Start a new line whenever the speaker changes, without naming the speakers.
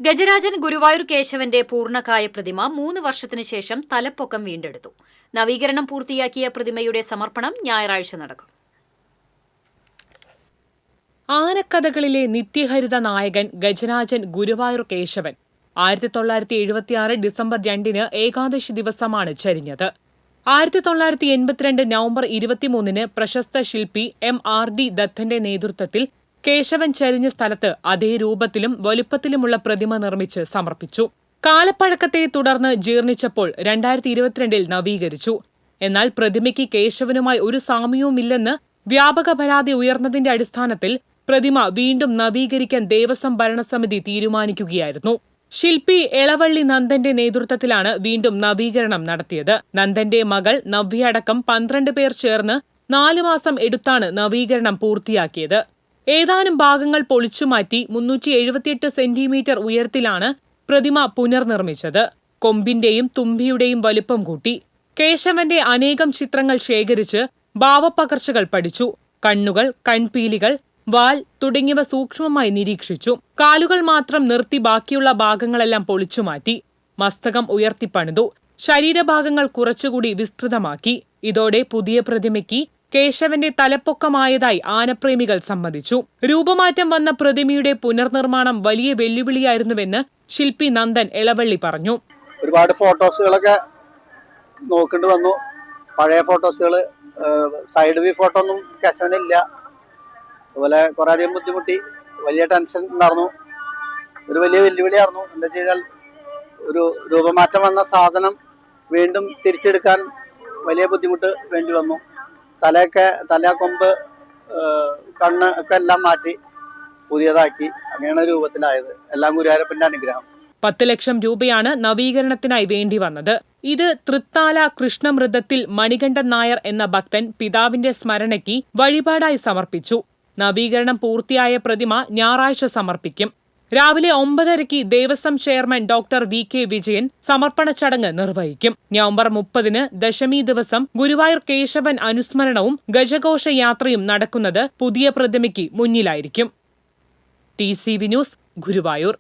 ഗജരാജൻ ഗുരുവായൂർ കേശവന്റെ പൂർണ്ണകായ പ്രതിമ 3 വർഷത്തിനു ശേഷം തലപ്പൊക്കം വീണ്ടെടുത്തു. നവീകരണം പൂർത്തിയാക്കിയ പ്രതിമയുടെ സമർപ്പണം ഞായറാഴ്ച നടക്കും.
ആനക്കഥകളിലെ നിത്യഹരിത നായകൻ ഗജരാജൻ ഗുരുവായൂർ കേശവൻ 1976 ഡിസംബർ 2 ഏകാദശി ദിവസമാണ് ചരിഞ്ഞത്. 1982 നവംബർ 23 പ്രശസ്ത ശില്പി M.R.D. ദത്തന്റെ നേതൃത്വത്തിൽ കേശവൻ ചരിഞ്ഞ സ്ഥലത്ത് അതേ രൂപത്തിലും വലുപ്പത്തിലുമുള്ള പ്രതിമ നിർമ്മിച്ച് സമർപ്പിച്ചു. കാലപ്പഴക്കത്തെ തുടർന്ന് ജീർണിച്ചപ്പോൾ 2022 നവീകരിച്ചു. എന്നാൽ പ്രതിമയ്ക്ക് കേശവനുമായി ഒരു സാമ്യവുമില്ലെന്ന് വ്യാപക പരാതി ഉയർന്നതിന്റെ അടിസ്ഥാനത്തിൽ പ്രതിമ വീണ്ടും നവീകരിക്കാൻ ദേവസ്വം ഭരണസമിതി തീരുമാനിക്കുകയായിരുന്നു. ശില്പി എളവള്ളി നന്ദന്റെ നേതൃത്വത്തിലാണ് വീണ്ടും നവീകരണം നടത്തിയത്. നന്ദന്റെ മകൾ നവ്യയടക്കം 12 പേർ ചേർന്ന് 4 മാസം എടുത്താണ് നവീകരണം പൂർത്തിയാക്കിയത്. ഏതാനും ഭാഗങ്ങൾ പൊളിച്ചുമാറ്റി 378 സെന്റിമീറ്റർ ഉയരത്തിലാണ് പ്രതിമ പുനർനിർമ്മിച്ചത്. കൊമ്പിന്റെയും തുമ്പിയുടെയും വലിപ്പം കൂട്ടി. കേശവന്റെ അനേകം ചിത്രങ്ങൾ ശേഖരിച്ച് ഭാവപ്പകർച്ചകൾ പഠിച്ചു. കണ്ണുകൾ, കൺപീലികൾ, വാൽ തുടങ്ങിയവ സൂക്ഷ്മമായി നിരീക്ഷിച്ചു. കാലുകൾ മാത്രം നിർത്തി ബാക്കിയുള്ള ഭാഗങ്ങളെല്ലാം പൊളിച്ചുമാറ്റി. മസ്തകം ഉയർത്തിപ്പണിതു. ശരീരഭാഗങ്ങൾ കുറച്ചുകൂടി വിസ്തൃതമാക്കി. ഇതോടെ പുതിയ പ്രതിമയ്ക്ക് കേശവന്റെ തലപ്പൊക്കമായതായി ആനപ്രേമികൾ സമ്മതിച്ചു. രൂപമാറ്റം വന്ന പ്രതിമയുടെ പുനർനിർമ്മാണം വലിയ വെല്ലുവിളിയായിരുന്നുവെന്ന് ശില്പി നന്ദൻ എളവള്ളി പറഞ്ഞു.
ഒരുപാട് ഫോട്ടോസുകളൊക്കെ നോക്കേണ്ടി വന്നു. പഴയ ഫോട്ടോസുകൾ, സൈഡ് വ്യൂ ഫോട്ടോ ഒന്നും കേശവനില്ല. അതുപോലെ കുറെ അധികം ബുദ്ധിമുട്ടി. വലിയ ടെൻഷൻ ഉണ്ടായിരുന്നു. ഒരു വലിയ വെല്ലുവിളിയായിരുന്നു. എന്താ വെച്ചാൽ ഒരു രൂപമാറ്റം വന്ന സാധനം വീണ്ടും തിരിച്ചെടുക്കാൻ വലിയ ബുദ്ധിമുട്ട് വേണ്ടി വന്നു. തല, കൊമ്പ്, കണ്ണ് ഒക്കെ എല്ലാം മാറ്റി പുതിയതാക്കി. അങ്ങനെയാണ് രൂപത്തിലായത്. എല്ലാം ഗുരുവായൂരപ്പന്റെ അനുഗ്രഹം.
10 ലക്ഷം രൂപയാണ് നവീകരണത്തിനായി വേണ്ടി വന്നത്. ഇത് തൃത്താല കൃഷ്ണമൃതത്തിൽ മണികണ്ഠൻ നായർ എന്ന ഭക്തൻ പിതാവിന്റെ സ്മരണയ്ക്ക് വഴിപാടായി സമർപ്പിച്ചു. നവീകരണം പൂർത്തിയായ പ്രതിമ ഞായറാഴ്ച സമർപ്പിക്കും. രാവിലെ 9:30 Devaswom chairman doctor V.K. Vijayan സമർപ്പണ ചടങ്ങ് നിർവഹിക്കും. നവംബർ 30 ദശമി ദിവസം ഗുരുവായൂർ കേശവൻ അനുസ്മരണവും ഗജഘോഷ യാത്രയും നടക്കുന്നത് പുതിയ പ്രതിമയ്ക്ക് മുന്നിലായിരിക്കും. TCV news, Guruvayur.